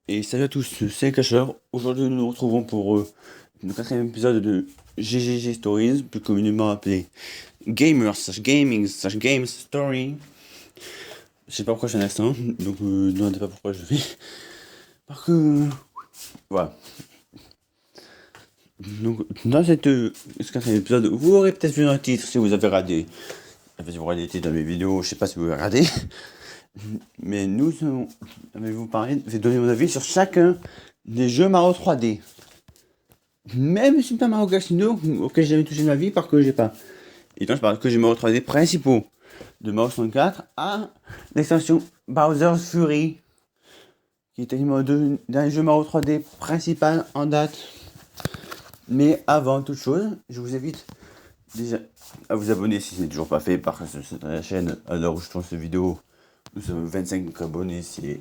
Et salut à tous, c'est Cacheur. Aujourd'hui, nous nous retrouvons pour le quatrième épisode de GGG Stories, plus communément appelé Gamers slash Gaming slash Games Story. Je sais pas pourquoi j'ai un accent, donc ne demandez pas pourquoi je fais. Parce que. Voilà. Donc, dans ce quatrième épisode, vous aurez peut-être vu un titre si vous avez regardé. Si vous regardez les titres dans mes vidéos, je sais pas si vous avez regardé. Mais nous allons vous parler, je vais donner mon avis sur chacun des jeux Mario 3D. Même Super Mario Galaxy 2, auquel j'ai jamais touché de ma vie, parce que j'ai pas. Et donc je parle que j'ai Mario 3D principaux de Mario 64 à l'extension Bowser's Fury, qui est quasiment d'un jeu Mario 3D principal en date. Mais avant toute chose, je vous invite déjà à vous abonner si ce n'est toujours pas fait, parce que c'est la chaîne à l'heure où je tourne cette vidéo. Nous sommes 25 abonnés, c'est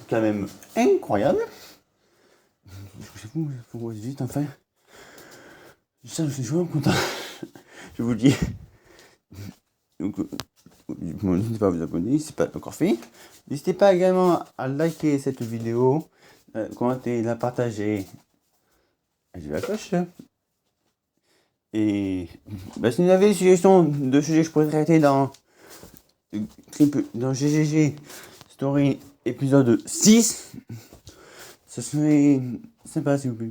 quand même incroyable. Il faut vite enfin. Ça, je suis vraiment content. Je vous le dis. Donc, n'hésitez pas à vous abonner si ce n'est pas encore fait. N'hésitez pas également à liker cette vidéo, commenter, la partager, activer la cloche. Et si vous avez des suggestions de sujets que je pourrais traiter dans GGG Story épisode 6, ça serait sympa s'il vous plaît.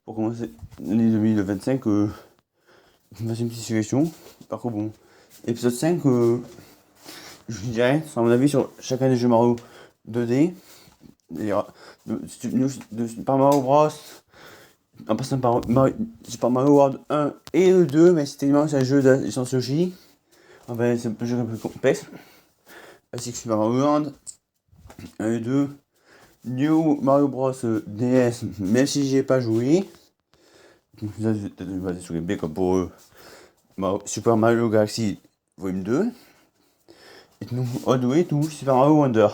Pour commencer l'année 2025, je me fasse une petite suggestion. Par contre, bon, épisode 5, je vous dirais, sur mon avis sur chacun des jeux Mario 2D. De Super Mario Bros. En passant par Super Mario World 1 et le 2, mais c'est un jeu de licence Yoshi. Enfin, c'est un jeu un peu complexe. Ainsi que Super Mario World 1 et 2. New Mario Bros. DS, même si j'y ai pas joué. Donc là, je vais peut-être me baser sur les B comme pour Super Mario Galaxy Volume 2. Et nous, on way tout Super Mario Wonder.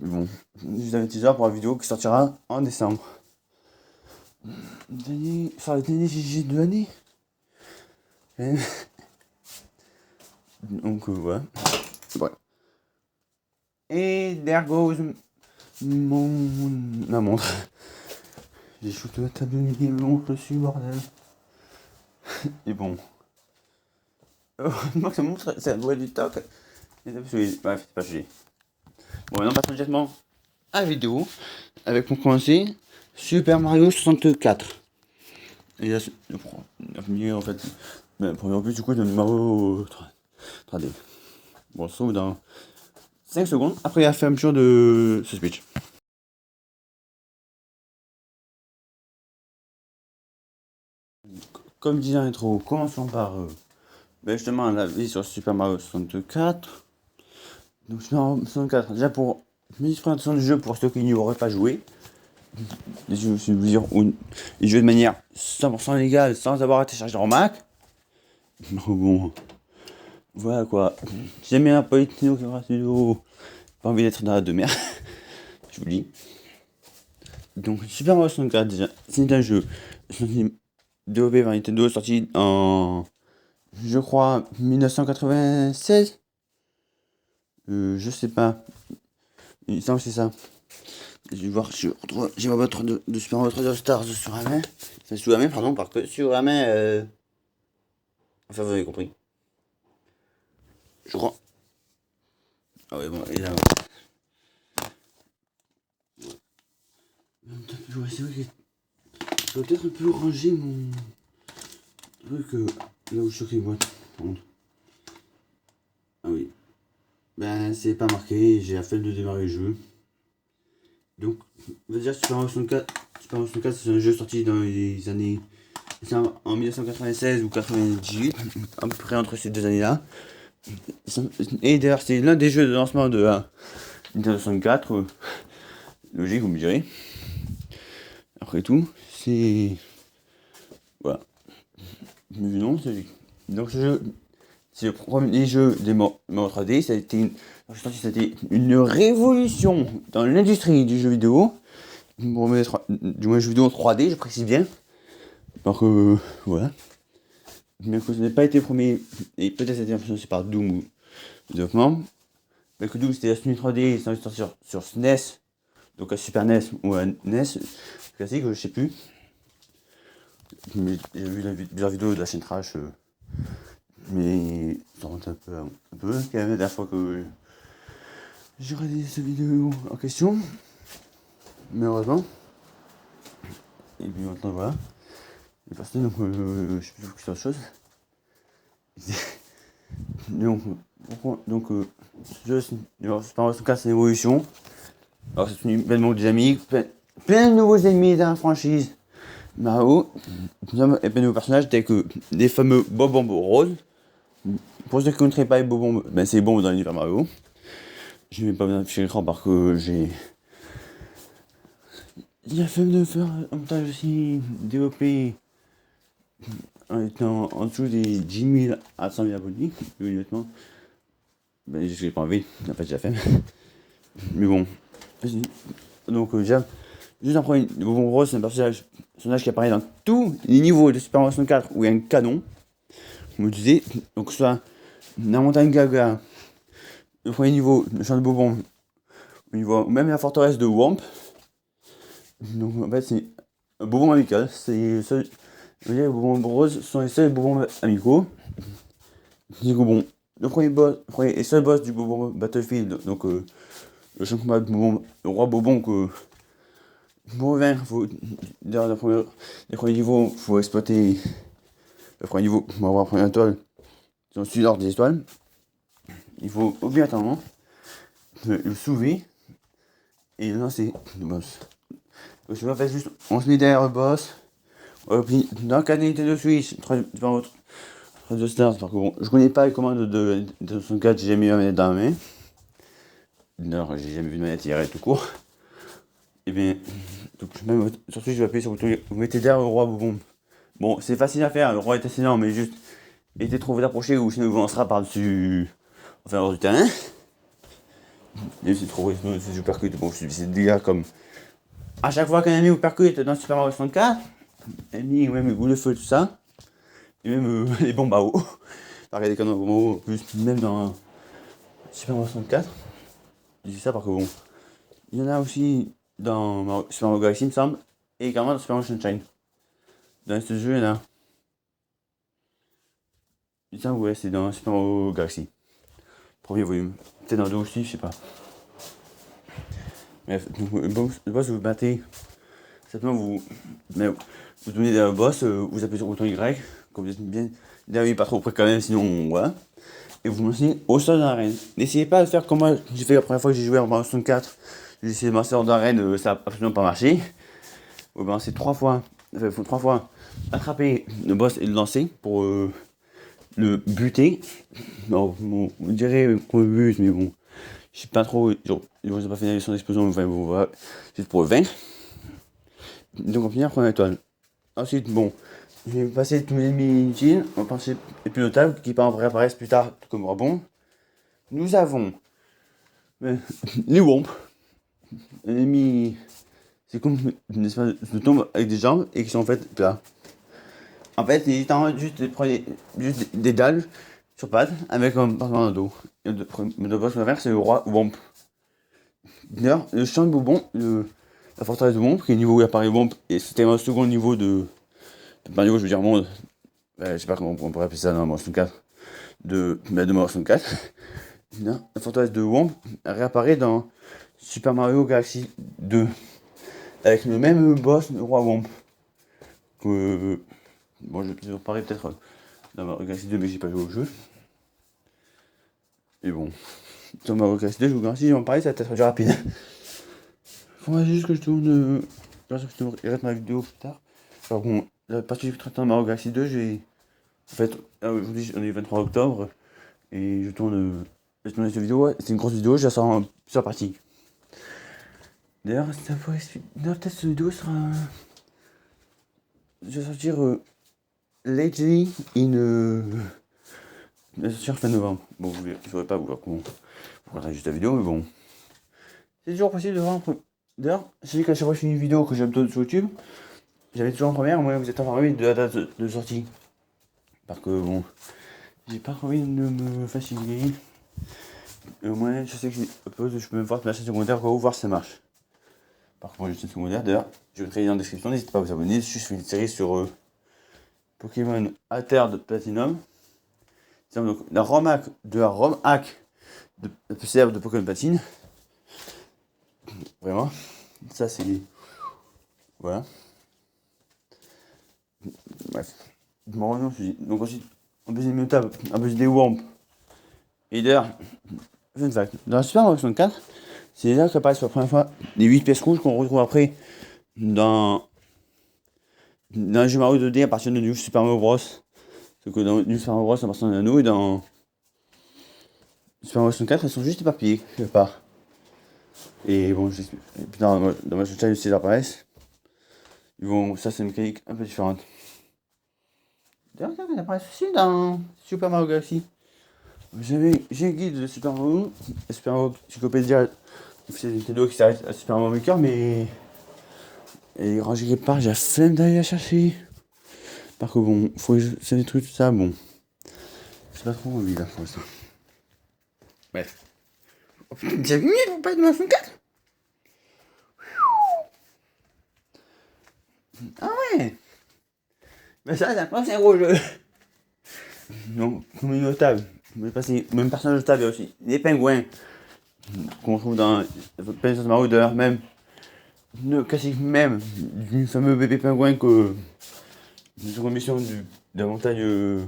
Bon, je vous avais teaser pour la vidéo qui sortira en décembre. Faire le dernier GG de l'année. Donc voilà. Ouais. Et there goes ma montre. J'ai shooté la table de nuit et montre dessus, bordel. Et bon. Moi, ça montre, ça doit du toc. Bref, c'est pas sujet. Bon, maintenant, passons directement à la vidéo. Avec pour commencer, Super Mario 64. Et là, le premier, en fait, le premier but du coup de Mario 3D. Bon, on se retrouve dans 5 secondes après la fermeture de ce speech. Comme disait l'intro, commençons par justement la vie sur Super Mario 64. Donc Super Mario 64, déjà pour une petite présentation du jeu pour ceux qui n'y auraient pas joué. Je vais vous dire, les jeux de manière 100% légale sans avoir à télécharger leur Mac. Bon, voilà quoi. Si jamais un peu Nintendo qui aura pas envie d'être dans la demeure, je vous le dis. Donc Super Mario 64 déjà, c'est un jeu développé par Nintendo, sorti en, je crois, 1996. Je sais pas. Il me semble que c'est ça. Je vais voir, j'ai ma boîte de Super Mario 3D Stars sur la main. Enfin, sous la main, pardon, parce que sur la main, enfin, vous avez compris. Je crois. Ah ouais, bon, et là, ouais, c'est vrai que je dois peut-être un peu ranger mon truc là où je suis les boîtes. Ah oui. Ben, c'est pas marqué, j'ai la flemme de démarrer le jeu. Donc, on va dire Super Mario 64. Super Mario 64, c'est un jeu sorti dans les années. En 1996 ou 98, à peu près entre ces deux années-là. Et d'ailleurs, c'est l'un des jeux de lancement de Nintendo 64. Logique, vous me direz. Après tout, c'est. Voilà. Mais non, c'est logique. Donc, ce jeu, c'est le premier jeu des Mario 3D. Ça a été une révolution dans l'industrie du jeu vidéo. Du moins, jeu vidéo en 3D, je précise bien. Parce que, voilà. Mais que ce n'est pas été premier, et peut-être ça a été influencé par Doom ou développement. Mais que Doom c'était la Sony 3D, c'est sorti sur SNES donc à Super NES ou à NES classique, je sais plus. Mais j'ai vu plusieurs vidéos de la chaîne Trash, mais ça remonte un peu, quand même la dernière fois que j'ai regardé cette vidéo en question, mais heureusement. Et puis maintenant voilà, les personnes, donc je sais plus ce que c'est autre chose. Donc ce jeu, c'est pas en tout cas c'est une évolution. Alors c'est une belle monde des amis, plein de nouveaux ennemis dans la franchise Mario, et plein de nouveaux personnages tels que des fameux Bob-omb roses. Pour ceux qui ne connaîtraient pas les Bob-omb, ben c'est les bombes dans l'univers Mario. Je ne vais pas vous afficher l'écran parce que j'ai la flemme de faire un montage aussi développé en étant en dessous des 10 000 à 100 000 abonnés, honnêtement. Ben j'ai pas envie, en fait j'ai la flemme. Mais bon, donc déjà, juste en premier, le Bob-omb rose c'est un personnage qui apparaît dans tous les niveaux de Super Mario 64 où il y a un canon. Comme je disais, donc soit la montagne Gaga, le premier niveau, le champ de Bobon, au niveau, même la forteresse de Womp. Donc en fait c'est un Bobon amical, c'est seul, les Bobons roses sont les seuls Bobons amicaux. Du coup bon, le premier et seul boss du Bobon Battlefield, donc le champ de combat de Bobon, le roi Bobon que pour revenir, dans les premiers niveaux, faut exploiter le premier niveau pour avoir la première étoile. Si on suit l'ordre des étoiles, il faut obligatoirement le soulever et lancer le boss. Donc je vais juste, on se met derrière le boss, dans le cas de Nintendo Switch, 3 Stars, parce que bon, je connais pas les commandes de 64, j'ai jamais eu la manette dans la main. D'ailleurs, j'ai jamais vu de manette hier tout court. Et bien, donc même sur Switch, je vais appuyer sur le bouton, vous mettez derrière le roi Bobon. Bon, c'est facile à faire, le roi est assez lent, mais juste évitez trop vous approcher ou sinon il vous lancera par-dessus, enfin hors du terrain. Et c'est trop risqué, si je percute, bon, c'est déjà comme à chaque fois qu'un ami vous percute dans Super Mario 64, ennemi, même les boules de feu, tout ça, et même les bombes à eau. Pareil, des canons à bombes à eau, en plus, même dans Super Mario 64. Je dis ça parce que bon, il y en a aussi dans Super Mario Galaxy, il me semble, et également dans Super Mario Sunshine. Dans ce jeu, il y en a. Il me semble, ouais, c'est dans Super Mario Galaxy. Premier volume. Peut-être dans le 2 aussi, je sais pas. Bref, donc, le boss, vous battez. Simplement, vous donnez derrière le boss, vous appuyez sur le bouton Y, comme vous êtes bien derrière, pas trop près quand même, sinon voilà. Et vous lancez au sol dans l'arène. N'essayez pas de faire comme moi j'ai fait la première fois que j'ai joué en Mario 64. J'ai essayé de lancer dans l'arène, ça n'a absolument pas marché. Vous lancez 3 fois, il faut 3 fois attraper le boss et le lancer pour le buter. Non, bon, on dirait qu'on le bute, mais bon, je sais pas trop, genre, ils vont pas finir son explosion, enfin bon, voilà, juste pour le vaincre. Donc on finit la première étoile. Ensuite, bon, je vais passer tous les ennemis inutiles, on va passer les plus notables qui réapparaissent plus tard comme rebond. Nous avons les Womp, un ennemi, c'est comme une espèce de tombe avec des jambes et qui sont en fait là. En fait, ils t'envoient juste des dalles sur pattes avec un pansement dans le dos. Et le boss qu'on va faire, c'est le roi Womp. D'ailleurs, le champ de Bobon, la forteresse de Womp, qui est le niveau où il apparaît Womp, et c'était un second niveau de. Pas niveau, je veux dire monde. Je sais pas comment on pourrait appeler ça dans Mario 64. De Mario 64. La forteresse de Womp réapparaît dans Super Mario Galaxy 2. Avec le même boss, le roi Womp. Bon, je vais en parler peut-être dans Mario Galaxy 2, mais j'ai pas joué au jeu. Et bon, dans Mario Galaxy 2, je vous garantis, je vais en parler, ça va peut-être plus rapide. Faudrait juste que je tourne. Je reste ma vidéo plus tard. Alors bon, la partie du traitement de Mario Galaxy 2, j'ai. En fait, aujourd'hui, on est le 23 octobre. Et je tourne cette vidéo. C'est une grosse vidéo, je la sors en plusieurs parties. D'ailleurs, ça pourrait. D'ailleurs, peut-être cette vidéo sera. Je vais sortir lately in. Je vais sortir fin novembre. Bon, vous ne saurez pas voir comment. Vous regarderez juste la vidéo, mais bon. C'est toujours possible de voir un truc. D'ailleurs, je sais qu'à chaque fois que je fais une vidéo que j'upload sur YouTube, j'avais toujours en première, moi vous êtes informé de la date de sortie. Parce que bon, j'ai pas envie de me fatiguer. Au moins, je sais que je peux me voir la chaîne secondaire pour voir si ça marche. par contre, je suis secondaire. D'ailleurs, je mettrai dans la description, n'hésitez pas à vous abonner. Je fais une série sur Pokémon Alter de Platinum. C'est donc la ROM hack de la ROM hack de célèbre de Pokémon Platine. Vraiment. Ça, c'est. Voilà. Bref. Donc ensuite, on peut une table, on peut des Womp. Et d'ailleurs, fun fact, dans la Super Mario 64, c'est là qu'apparaissent pour la première fois les 8 pièces rouges qu'on retrouve après dans le jeu Mario 2D à partir de New Super Mario Bros. Sauf que dans New Super Mario Bros, à partir d'un anneau, et dans Super Mario 64, elles sont juste éparpillées quelque part. Et bon, et puis dans ma challenge aussi, elles apparaissent. Bon, ça c'est une mécanique un peu différente. D'ailleurs, elles apparaissent aussi dans Super Mario Galaxy. J'ai un guide de Super Mario, Super Mario Encyclopédia officiel Nintendo qui s'arrête à Super Mario Maker, mais elle est rangée quelque part, j'ai la flemme d'aller la chercher. Par contre, bon, faut que c'est des trucs, tout ça, bon. C'est pas trop envie là pour l'instant. Bref. Oh putain, déjà 8 minutes pour parler de ma 64. Ah ouais. Mais ça, c'est un prochain gros jeu. Non, comme une notable. Même personnage notable, il y a aussi les pingouins qu'on trouve dans Princess Mario d'ailleurs, même classique même du fameux bébé pingouin que de seconde mission de la montagne je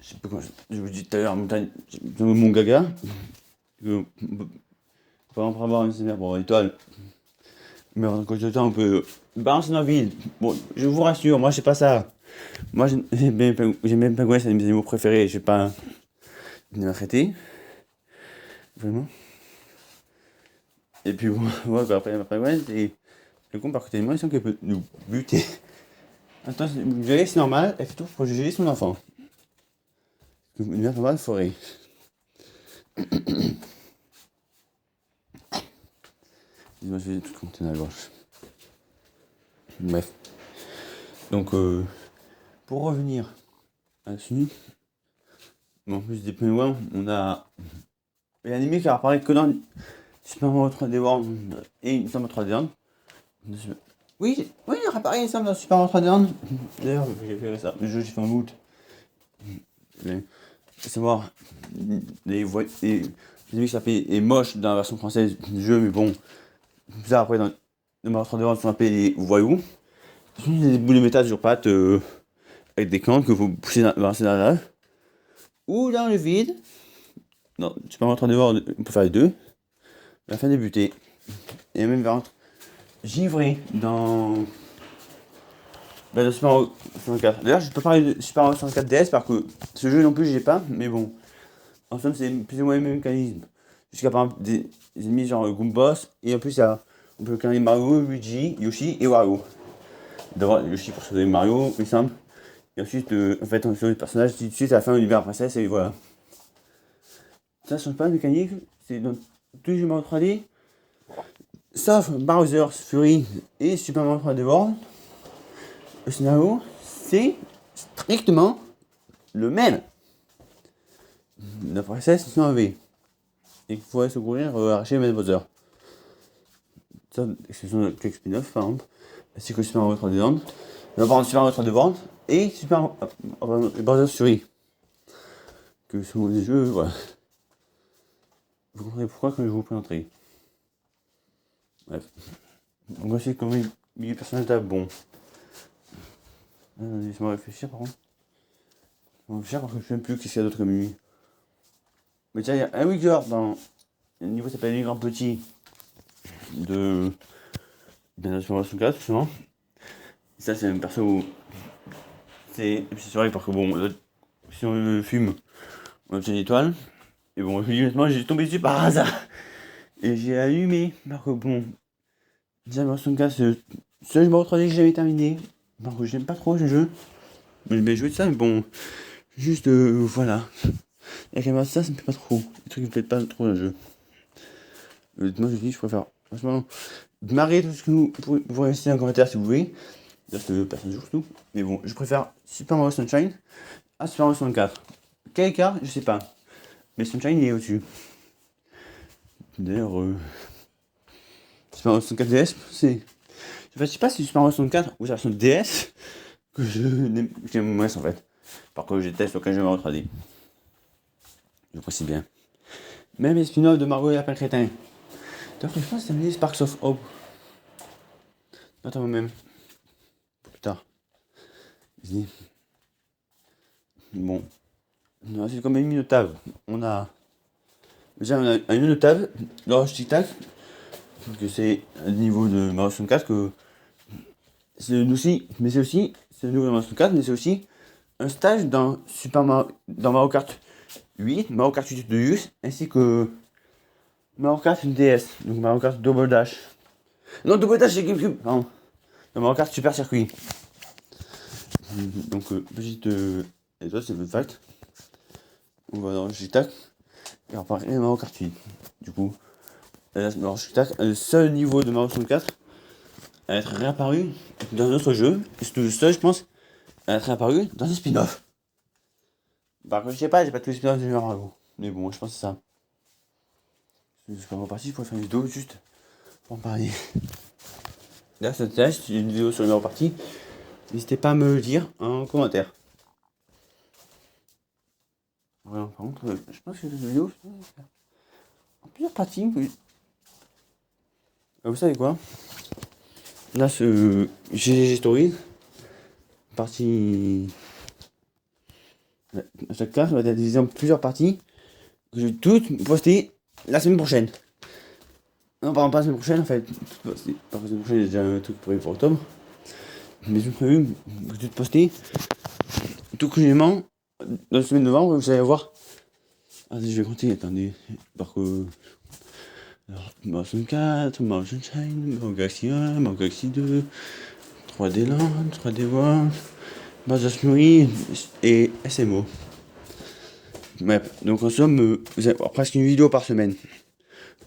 sais pas comment je vous dis tout à l'heure, montagne de Mont Gaga que on peut avoir une célèbre étoile, mais en quand temps on peut balancer dans la ville. Bon, je vous rassure, moi je sais pas ça. Moi j'aime bien les pingouins, c'est un de mes animaux préférés, je sais pas les traiter vraiment. Et puis bon, ouais, après pingouin c'est con, par côté de moi, ils sont qu'elle peut nous buter. Attends, vous verrez, c'est normal, elle fait tout pour protéger son enfant. Une mère normale forêt. Dis-moi, je vais tout compter dans la gorge. Bref. Donc, pour revenir à la suite, en plus des pingouins, on a l'animé qui apparaît que dans Super Mario 3D World et Super Mario 3D Land. Oui, il apparaît ensemble dans Super Mario 3D Land. D'ailleurs, j'ai fait ça. Le jeu, j'ai fait en août. Faut savoir, les qui s'appellent les moches dans la version française du jeu, mais bon, ça après dans le Mario 3D World, sont appelés les voyous. Ce sont des boules de métal sur pattes avec des cannes que vous poussez balancer dans la lave ou dans le vide. Non, Super Mario 3D World, on peut faire les deux. À la fin débuter. Et même vers givré dans le Super Mario 64. D'ailleurs, je peux parler de Super Mario 64 DS parce que ce jeu non plus, j'ai pas, mais bon. En somme, c'est plus ou moins le même mécanisme. Jusqu'à par exemple des ennemis genre Goombas, et en plus, on peut créer Mario, Luigi, Yoshi et Wario. D'abord, Yoshi pour sauver Mario, plus simple. Et ensuite, en fait, on sauve les personnages, tout de suite à la fin, on libère la princesse, et voilà. Ça change pas de mécanique, c'est dans tous les jeux Mario 3D, sauf Bowser's Fury et Super Mario 3D World. Le scénario, c'est strictement le même. La princesse est enlevée. Et qu'il faudrait secourir arracher Main Bowser. Ça, exception de quelques spin-off par exemple. C'est que Super Mario 3D Land. Par contre, Super Mario 3D World et Super Bowser's Fury. Que sont des jeux, voilà. Vous comprenez pourquoi que je vous présenterai. Bref. Donc voici comme milieu personnel bon. Laissez-moi réfléchir par contre. Je vais réfléchir parce que je ne sais même plus qu'est-ce qu'il y a d'autre comme lui. Mais tiens, il y a un Wigger dans le niveau s'appelle les grands petits de la Super Mario 4 justement. Et ça c'est un perso où c'est vrai parce que bon, si on le fume, on obtient une étoile. Et bon, honnêtement, j'ai tombé dessus par hasard. Et j'ai allumé. Parce que bon, déjà Mario 64, c'est le seul jeu Mario 3D que j'ai jamais terminé. Parce que j'aime pas trop ce jeu. Mais je vais jouer de ça, mais bon, juste voilà. Et quand même ça me plaît pas trop. Les trucs qui me plaisent pas trop dans le jeu. Moi je dis, je préfère franchement marrer tout ce que vous pourrez laisser en commentaire si vous voulez. Là, c'est personne joue tout. Mais bon, je préfère Super Mario Sunshine à Super Mario 64. Quel écart, je sais pas. Mais Sunshine il est au-dessus. D'ailleurs, Super Mario 64 DS, c'est. En fait, je sais pas si Super Mario 64 ou la version DS que j'aime moins en fait. Par contre, je teste aucun jeu Mario 3D. Je précise bien. Même les spin-offs de Mario et Lapin Crétin. D'ailleurs, je pense que c'est un Sparks of Hope. Attends, moi-même. Plus tard. Bon. C'est comme une table. On a. Déjà, on a une table. L'orange tic-tac. Que c'est un niveau de Mario 64 que. C'est aussi. Mais c'est aussi. C'est le niveau de Mario 64, mais c'est aussi un stage dans dans Mario Kart 8, Mario Kart 8 de US, ainsi que Mario Kart DS, donc Mario Kart Double Dash. Non, Double Dash c'est GameCube, pardon. Mario Kart Super Circuit. Donc, petite. Et toi, c'est le fact. On va dans le tic-tac. Et on va parler de Mario Kart 8. Du coup, Mario tic-tac, le seul niveau de Mario 64 à être réapparu dans un autre jeu. C'est le seul, je pense, à être réapparu dans un spin-off. Par contre, je sais pas, j'ai pas tous les spin-offs de Mario. Mais bon, je pense que c'est ça. Je suis pas reparti pour faire une vidéo juste pour en parler. Là, c'est test, une vidéo sur le numéro parti. N'hésitez pas à me le dire en commentaire. Voilà, par contre, je pense que cette vidéo, en plusieurs parties. Vous savez quoi? Là, ce GG Stories, partie. À chaque cas, va être divisé en plusieurs parties que je vais toutes poster la semaine prochaine. Non, pardon, pas la semaine prochaine en fait. Pas la semaine prochaine, j'ai déjà un truc prévu pour octobre. Mais j'ai prévu que je vais poster tout cruellement dans la semaine de novembre, vous allez voir. Ah, je vais compter, attendez. Par que. Alors, Mario 64, Mario Sunshine, Mario Galaxy 1, Mario Galaxy 2, 3D Land, 3D World, Mario Fury et SMO. Ouais, donc en somme, vous allez avoir presque une vidéo par semaine.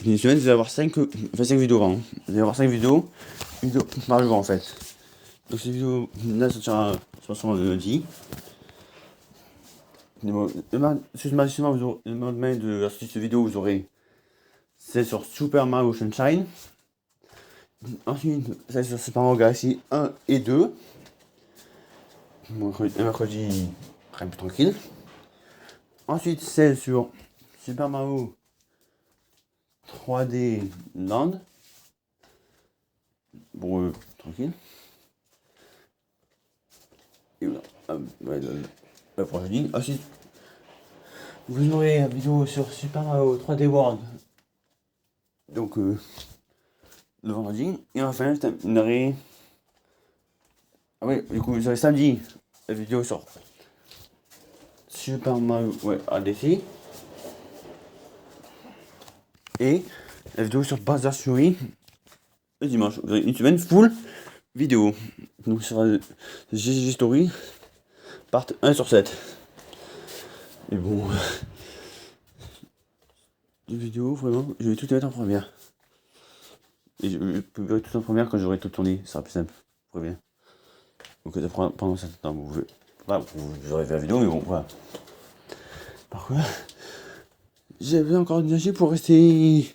Une semaine, vous allez avoir 5 vidéos, hein. Vous allez avoir 5 vidéos, une vidéo par jour en fait. Donc cette vidéo, là, ça sortira le lundi. Le lendemain de la sortie de cette vidéo, vous aurez c'est sur Super Mario Sunshine. Ensuite, c'est sur Super Mario Galaxy 1 et 2. Mercredi, un peu tranquille. Ensuite, c'est sur Super Mario 3D Land. Bon, tranquille. Et voilà. La prochaine. Ensuite, vous aurez la vidéo sur Super Mario 3D World. Donc, le vendredi. Et enfin, je terminerai. Ah oui, du coup, vous aurez samedi la vidéo sur Super Mario ADC. Et la vidéo sur Bowser's Fury le dimanche. Vous aurez une semaine full vidéo. Donc, sur GG Story, part 1 sur 7. Et bon. Les vidéos, vraiment, je vais tout les mettre en première. Et je publierai tout en première quand j'aurai tout tourné, ça sera plus simple, je préviens. Donc ça prend pendant un certain temps, vous aurez fait la vidéo, mais bon, voilà. Par contre, j'avais encore une énergie pour rester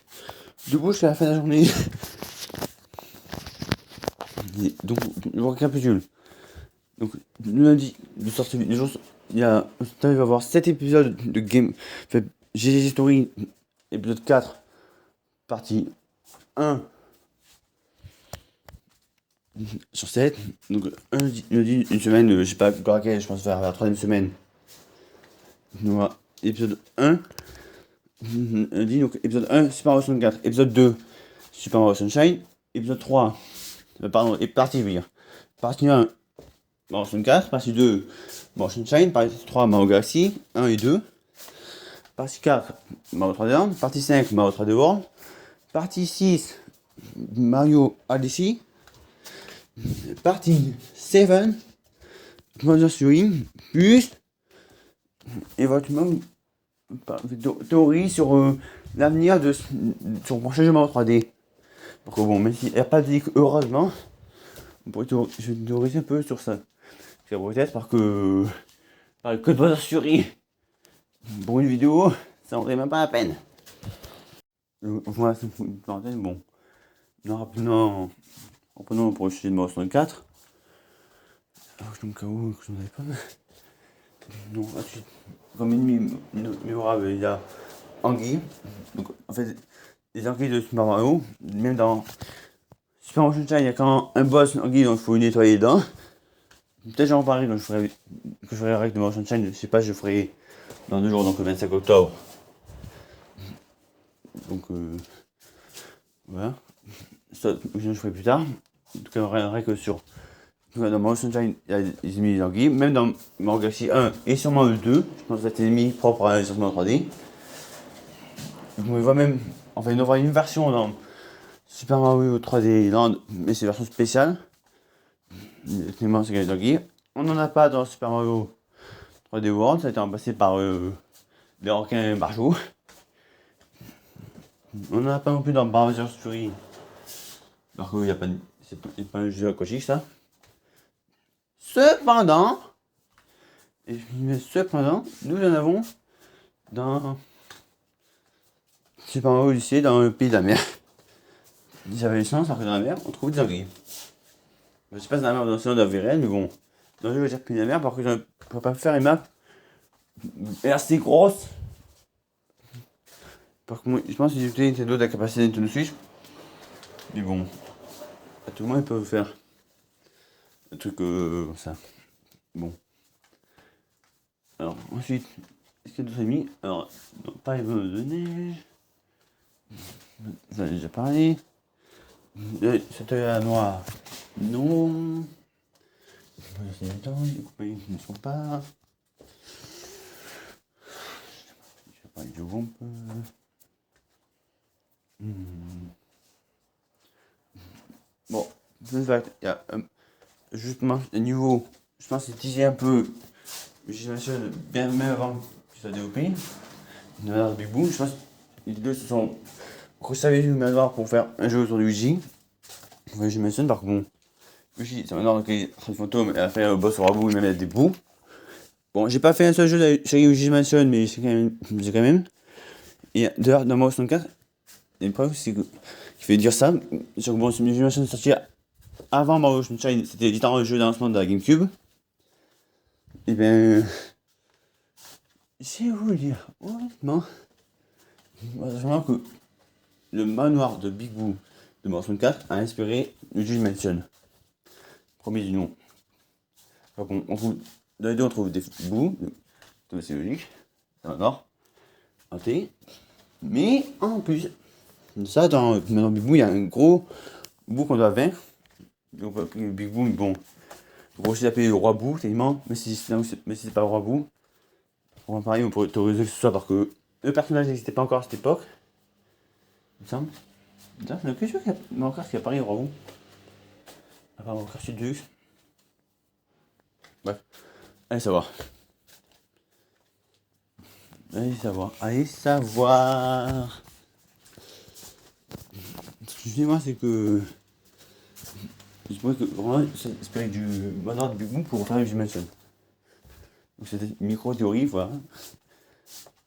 debout jusqu'à la fin de la journée. Et donc, je récapitule. Donc, le lundi, de sortie, les jours, il va y avoir 7 épisodes de Game, fait GG Story, épisode 4, partie 1. Sur 7, donc lundi, une semaine, je sais pas encore laquelle, je pense faire la troisième semaine. Donc, épisode 1, lundi, donc épisode 1, Super Mario 64, épisode 2, Super Mario Sunshine, épisode 3, pardon, et partie, je veux dire, partie 1, Mario 64, partie 2, Mario Sunshine, partie 3, Mario Galaxy, 1 et 2, partie 4, Mario 3D Land, partie 5, Mario 3D World, partie 6, Mario Odyssey, partie 7, Mario Fury, plus éventuellement théorie sur l'avenir de son prochain jeu Mario 3D. Donc bon, même s'il n'y a pas de leak, heureusement, je vais théoriser un peu sur ça. C'est peut-être parce que le code Mario Fury pour une vidéo, ça en vaut même pas la peine. Voilà, c'est une parenthèse, bon. Non, reprenons pour le sujet de Mario 64. Alors que donc, où je n'en avais pas. Non, ensuite, comme ennemi mémorable, il y a Anguille. Donc, en fait, les anguilles de Super Mario, même dans Super Mario Sunshine, il y a quand un boss anguille, donc il faut nettoyer les dents. Peut-être j'en parlerai quand je ferai la règle de Mario Sunshine, je sais pas, je ferai dans 2 jours, donc le 25 octobre. Donc, voilà. Ça, je ferai plus tard. En tout cas, on reviendra que sur. Dans Mario Sunshine, il y a des ennemis anguilles. Même dans Mario Galaxy 1 et sûrement le 2, je pense que c'est un ennemi propre à l'enregistrement 3D. Donc, on voit même. Enfin, il y aura une version dans Super Mario 3D Land, mais c'est une version spéciale. Clément, c'est les anguilles. On n'en a pas dans Super Mario 3D World, ça a été remplacé par des requins barjots. On n'en a pas non plus dans Bowser's Fury. Alors qu'il n'y a pas, c'est pas un jeu aquatique ça. Cependant, nous en avons dans Super Mario Odyssey, dans le pays de la mer. J'avais le sens, alors que dans la mer, on trouve des anguilles. Je sais pas si dans la mer, dans le de la vie réelle, mais bon. Dans le jeu, je vais dire pays de la mer, parce que je ne peux pas faire une map assez grosse. Par contre, je pense que si j'étais Nintendo de la capacité de Nintendo Switch. Mais bon, à tout le monde ils peuvent faire un truc comme ça. Bon. Alors, ensuite, est-ce qu'il y a d'autres amis? Alors, non, pas les bonhommes de neige. J'en ai déjà parlé. Cette œil noir. Non. Les compagnies qui ne sont pas. Je vais parler du groupe. Bon, il y a justement un niveau, je pense que c'est teasé un peu, je mentionne bien même avant que ça développe. Dans Big Boom, je pense que les deux se sont resservis du manoir pour faire un jeu autour de Luigi. Enfin, je mentionne par contre, bon, Luigi, c'est maintenant que les fantômes, elle a fait un boss au rabou, même avec des bouts. Bon, j'ai pas fait un seul jeu chez Luigi Mansion, mais c'est quand même. Et d'ailleurs, dans Mario 64, il y a une preuve qui fait dire ça. Sur bon, Luigi Mansion est sorti avant Mario Sunshine, c'était littéralement le jeu de lancement de la GameCube. Et bien, c'est vous dire, honnêtement, vraiment que le manoir de Big Boo de Mario 64 a inspiré Luigi's Mansion. Premier du nom. Donc on trouve, dans les deux on trouve des bouts, c'est logique, c'est un or, un T, mais en plus de ça, dans Big Boo, il y a un gros bout qu'on doit vaincre. Donc Big Boo, bon, on peut aussi l'appeler le roi Boo, tellement, mais si c'est pas le roi Boo, on va parler, on pourrait autoriser que ce soit parce que le personnage n'existait pas encore à cette époque. Il me semble. C'est quelque chose qui a encore qui apparaît au roi Boo. À part encore Sud Deluxe. Bref, allez savoir. Allez savoir. Excusez-moi, c'est que. Je pourrais que vraiment s'inspirer du manoir de Big Boom pour faire Luigi's Mansion. Donc c'était une micro-théorie, voilà.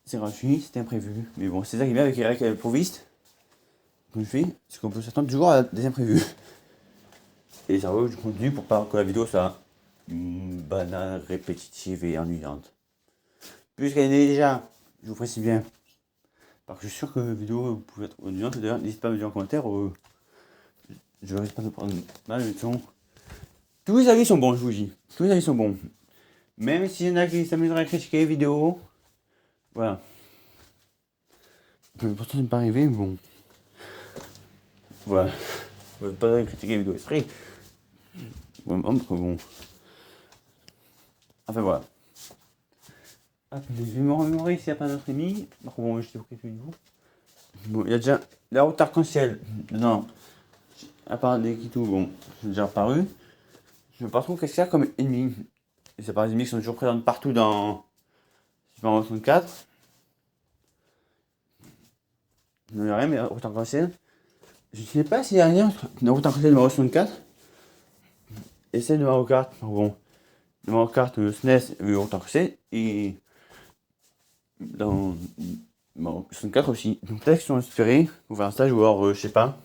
C'est gratuit, c'était imprévu. Mais bon, c'est ça qui est bien avec les règles improvistes. Comme je fais, c'est qu'on peut s'attendre toujours à des imprévus. Et ça vaut du contenu pour pas que la vidéo soit banale, répétitive et ennuyante. Puisqu'elle est déjà, je vous précise bien. Parce que je suis sûr que la vidéo pouvait être ennuyante. D'ailleurs, n'hésitez pas à me dire en commentaire. Je risque pas de prendre mal le son. Tous les avis sont bons, je vous dis. Tous les avis sont bons. Même s'il y en a qui s'amuseraient à critiquer les vidéos. Voilà. Pourtant, ça n'est pas arrivé, mais bon. Voilà. Je ne veux pas critiquer les vidéos esprit. Bon. Enfin voilà. Hop, je vais me remémorer s'il n'y a pas d'autres ennemis. Bon, je sais pas quelques niveaux. Bon, il y a déjà la route arc-en-ciel. Non. À part des Kitou, bon, c'est déjà apparu. Je ne sais pas trop qu'est-ce qu'il y a comme ennemi. Et c'est pas des ennemis qui sont toujours présents partout dans Super Mario 64. Il n'y a rien, mais la route arc-en-ciel. Je ne sais pas s'il y a rien dans la route arc-en-ciel de Mario 64. Et celle de Mario Kart, bon. De Mario Kart, le SNES et le route arc-en-ciel. Et dans Mario 64 aussi. Donc peut-être qu'ils sont inspirés pour faire un stage ou alors je sais pas.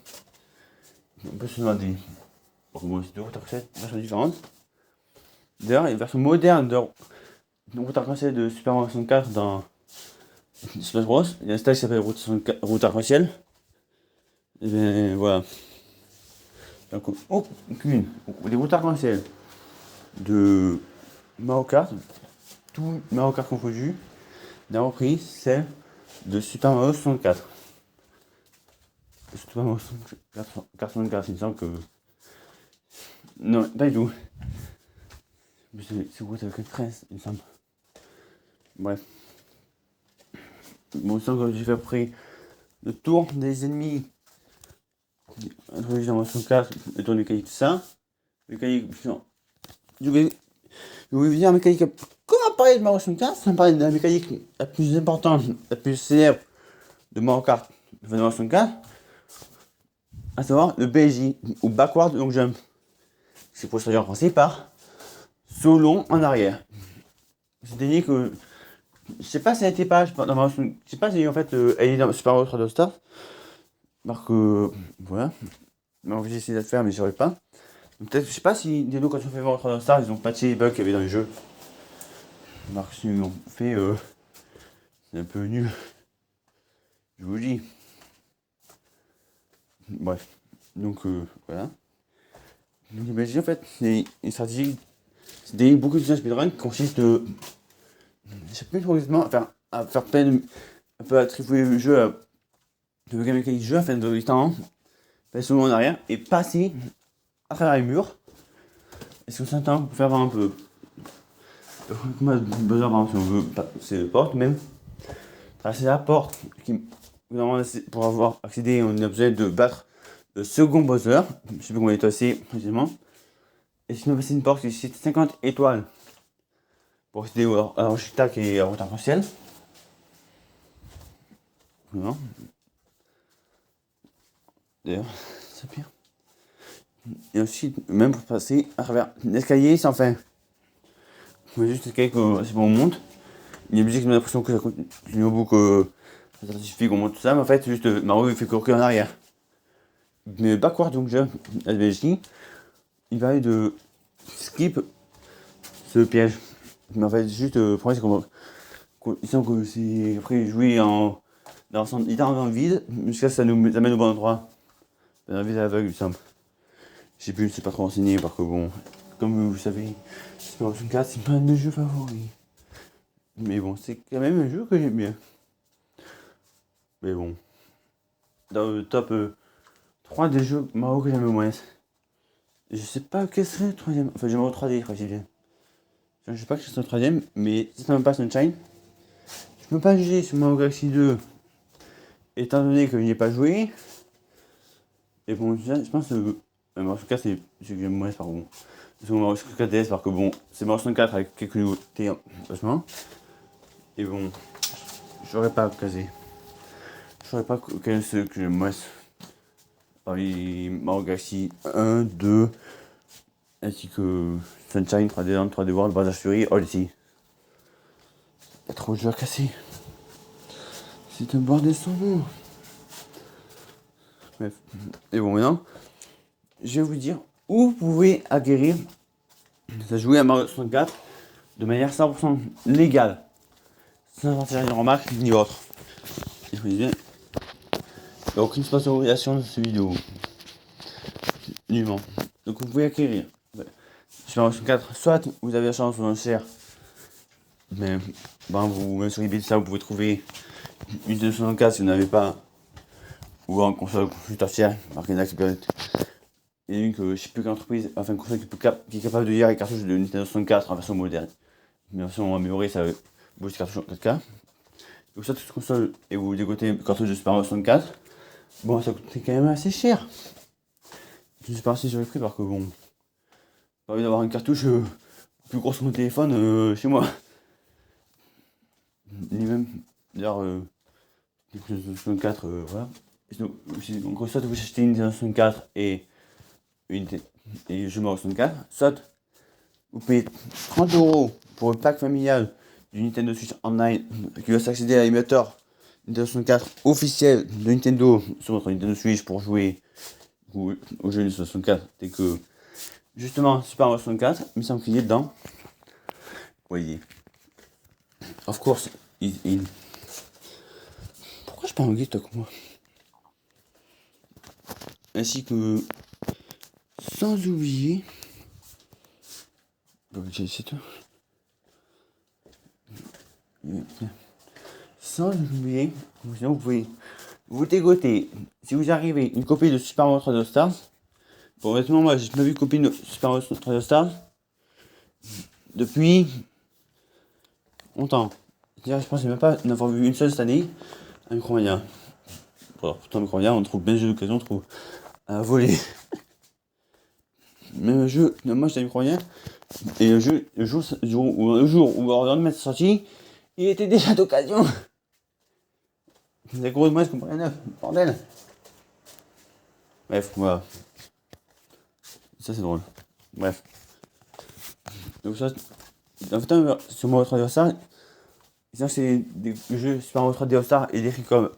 On peut se demander. Bon, c'est deux routes arc-en-ciel vachement différentes. D'ailleurs, il y a une version moderne de route arc-en-ciel de Super Mario 64 dans Smash Bros. Il y a un stage qui s'appelle route arc-en-ciel. Et bien voilà. Donc, aucune des routes arc-en-ciel de Mario Kart, tout Mario Kart confondu, n'a repris celle de Super Mario 64. Super Mario 64, il me semble que. Non, pas du tout. C'est route avec 13, il me semble. Bref. Bon, je sens que j'ai fait après le tour des ennemis introduits dans Mario 64, le tour mécanique, tout ça. Mécanique, je vais dire mécanique. Comment parler de Mario 64 sans parler de la mécanique la plus importante, la plus célèbre de Mario Kart de Mario 64, à savoir le BJ ou Backward Long Jump. C'est pour traduire en français par saut long en arrière. C'est-à-dire que je sais pas si elle était pas, je sais pas si en fait elle est dans Super Mario 3 Stars. Alors que voilà. Mais j'ai essayé de le faire mais j'y arrive pas. Peut-être, je sais pas si Nintendo quand ils ont fait Mario 3 Stars, ils ont patché les bugs qu'il y avait dans le jeu. Alors que s'ils l'ont fait, c'est un peu nul. Je vous le dis. Bref. Donc voilà. Donc l'imagine en fait, c'est une stratégie. C'est beaucoup de speedrun qui consiste je sais plus trop exactement, à faire peine, un peu à trifouiller le jeu, de mécanique du jeu afin de littéralement passer souvent en arrière et passer à travers les murs. Est-ce que certains peut faire un peu. Moi, besoin par exemple, si on veut passer la porte même. Traverser la porte qui normalement pour avoir accédé, on a besoin de battre le second buzzer. Je sais plus comment il est assez précisément. Et sinon, passer une porte qui est 50 étoiles pour accéder à Rochitac et à route arc-en-ciel. Voilà. D'ailleurs, c'est pire. Et aussi, même pour passer à travers l'escalier sans fin. Mais juste l'escalier que c'est bon, on monte. Il y a musique qui m'a l'impression que ça continue au bout, que ça suffit qu'on monte tout ça, mais en fait, juste Mario il fait courir en arrière. Mais backward donc je SBJ, il va de skip ce piège. Mais en fait, juste le problème c'est il semble que c'est après jouer dans le vide, jusqu'à ce que ça nous amène au bon endroit. Dans la vide aveugle, il semble. Je sais plus, je sais pas trop renseigné, parce que bon, comme vous savez, Super Mario 64, c'est pas un de mes jeux favoris. Mais bon, c'est quand même un jeu que j'aime bien. Mais bon, dans le top 3 des jeux Mario que j'aime le moins. Je sais pas quel serait le troisième. Enfin, j'aime Mario 3D, je bien. Je sais pas quel serait le troisième, mais si ça me passe Sunshine, je peux pas juger sur Mario Galaxy 2, étant donné que je n'y ai pas joué. Et bon, je pense que Mario 64 c'est ce que j'aime moins par contre. C'est Mario 64 DS parce que bon, c'est Mario 64 avec quelques nouveautés, vachement. Et bon, j'aurais pas casé. Je saurais pas quel est ce que j'aime moins. Paris Mario Galaxy 1, 2, ainsi que Sunshine 3D Land, 3D World, Bowser's Fury, Odyssey. Il y a trop de jeux à casser. C'est un bordel sans nom. Bref. Et bon, maintenant, je vais vous dire où vous pouvez acquérir, ça jouer à Mario 64 de manière 100% légale, sans partager de remarques ni autre. Et je vous dis bien, il n'y a aucune sponsorisation de cette vidéo. Nullement. Donc vous pouvez acquérir sur Mario 64, soit vous avez la chance de cher, mais ben, même sur eBay, ça vous pouvez trouver une 264 si vous n'avez pas, ou en console computer fier, marqué Experience. Il y a une que je sais plus quelle entreprise, enfin une console qui est capable de lire les cartouches de Nintendo 64 en version moderne. Mais en version améliorée, ça bouge les cartouches en 4K. Donc ça, toute console et vous dégotez le cartouche de Super Mario 64, bon, ça coûtait quand même assez cher. Je ne suis pas assez sur les prix parce que bon, j'ai envie d'avoir une cartouche plus grosse que mon téléphone chez moi. Ni même, d'ailleurs, 64, voilà. Donc, soit vous achetez une Nintendo 64 et je Mario 64, soit vous payez 30€ pour le pack familial du Nintendo Switch Online qui va s'accéder à l'émulateur Nintendo 64 officiel de Nintendo sur votre Nintendo Switch pour jouer au jeu de 64, c'est que justement Super Mario 64, il me semble qu'il est dedans. Vous voyez. Of course, pourquoi je parle anglais toi comme moi? Ainsi que sans oublier. C'est tout. Sans oublier, vous pouvez vous dégoter. Si vous arrivez une copie de Super Mario 3D Stars, bon honnêtement moi j'ai pas vu copie de Super Mario 3D Stars depuis longtemps. C'est-à-dire je pense même pas n'avoir vu une seule cette année à Micromania. Pourtant Micromania on trouve bien des jeux d'occasion, on trouve à voler. Même un jeu, moi j'étais à Micromania et le jour où le lendemain c'est sorti, il était déjà d'occasion. C'est gros de moi, je comprends rien, bordel. Bref, voilà. Ça c'est drôle. Bref. Donc ça, en fait, sur Mario 3D All-Star, ça c'est des jeux Super Mario 3D All-Star et décrits comme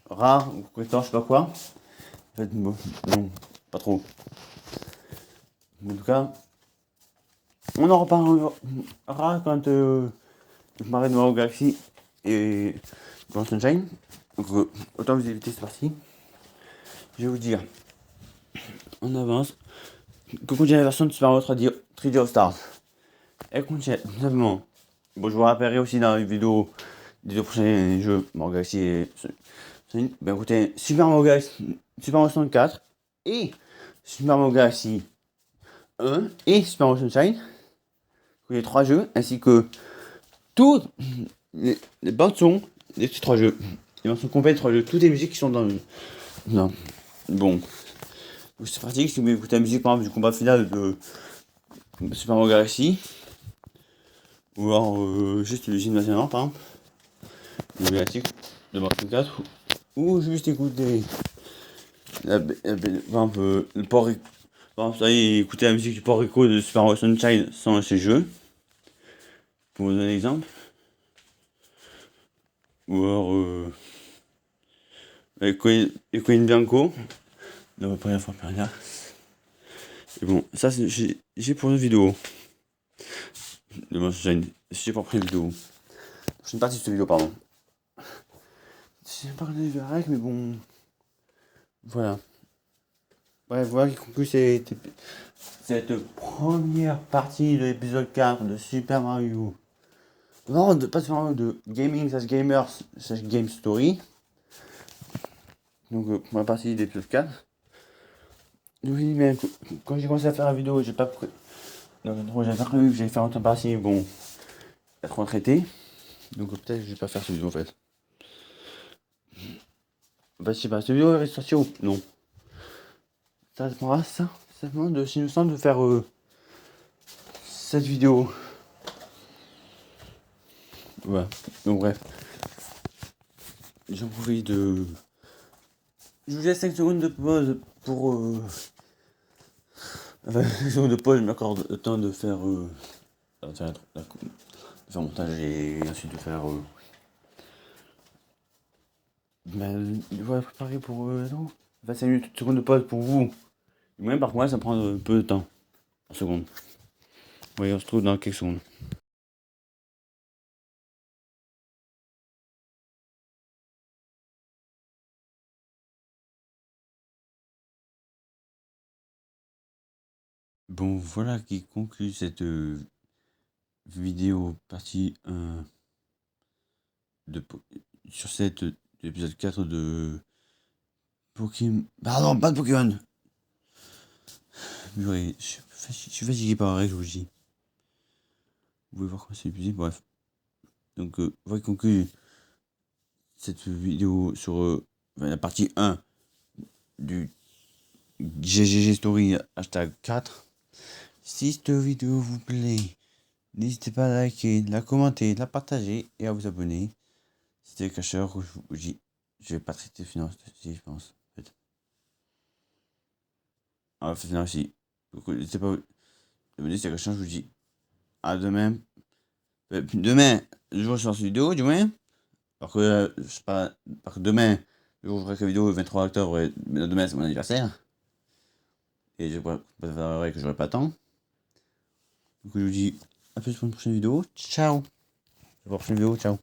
rares ou collector, je sais pas quoi. En fait, bon, non, pas trop. En tout cas, on en reparlera quand je parlerai de Mario Galaxy et Grand Sunshine. Donc autant vous éviter cette partie. Je vais vous dire en avance que contient la version de Super Mario 3D All-Stars. Elle contient simplement. Bon, je vous rappellerai aussi dans les vidéos des deux prochains jeux Mario Galaxy et ben écoutez, Super Mario Galaxy, Super Mario 64 et Super Mario Galaxy 1 et Super Mario Sunshine. Les trois jeux ainsi que tous les bandes son des petits trois jeux. Les bandes son complètes, trois jeux, toutes les musiques qui sont dans le. Non. Bon. C'est pratique si vous voulez écouter la musique par exemple du combat final de Super Mario Galaxy. Ou alors juste le gymnase par exemple. Le Galaxy de Mario 64. Ou juste écouter par exemple le port. Par exemple, écouter la musique du port Rico de Super Mario Sunshine sans ces jeux. Pour vous donner un exemple. Ou alors Coin Bianco. De la première fois là. Et bon, ça j'ai pour une vidéo. De Mario Sunshine. J'ai pas pris une vidéo. Je suis une partie de cette vidéo, pardon. J'ai pas regardé le règle, mais bon. Voilà. Bref, voilà qui conclut cette première partie de l'épisode 4 de Super Mario. Non, pas Super Mario, de Gaming Gamers Game Story. Donc, première partie de l'épisode 4. Donc, mais quand j'ai commencé à faire la vidéo, j'ai pas pris. J'avais prévu que j'allais faire autant partie, bon. Être traité. Donc, peut-être que je vais pas faire cette vidéo en fait. Bah, je sais pas, cette vidéo est sortie ou non. Ça dépendra, ça demande de si nous semble de faire cette vidéo. Voilà, donc bref. J'en profite de. Je vous laisse 5 secondes de pause pour. 5 secondes de pause, je m'accorde le temps de faire. De faire montage et ensuite de faire. Voilà, préparer pour. Non, 25 minutes, 30 secondes de pause pour vous. Même par contre, ça prend un peu de temps. En secondes. Oui, on se trouve dans quelques secondes. Bon, voilà qui conclut cette vidéo partie 1 sur cette épisode 4 de Pokémon. Pardon, pas de Pokémon. Je suis fatigué par la règle, je vous dis. Vous pouvez voir comment c'est épuisé, bref. Donc, voilà qui conclut cette vidéo sur la partie 1 du GGG Story hashtag 4. Si cette vidéo vous plaît, n'hésitez pas à liker, la commenter, la partager et à vous abonner. C'était le cacheur où je vous dis, je vais pas traiter de finance, si je pense. En fait. Ah, finance aussi. N'hésitez pas à vous abonner, c'est le cacheur, je vous dis à demain. Demain, le jour où je sors cette vidéo, du moins. Parce que, parce que demain, le jour où je ferai la vidéo, le 23 octobre, demain c'est mon anniversaire. Et je préférerais que j'aurais pas tant. Du coup, je vous dis à plus pour une prochaine vidéo. Ciao. À la prochaine vidéo, ciao.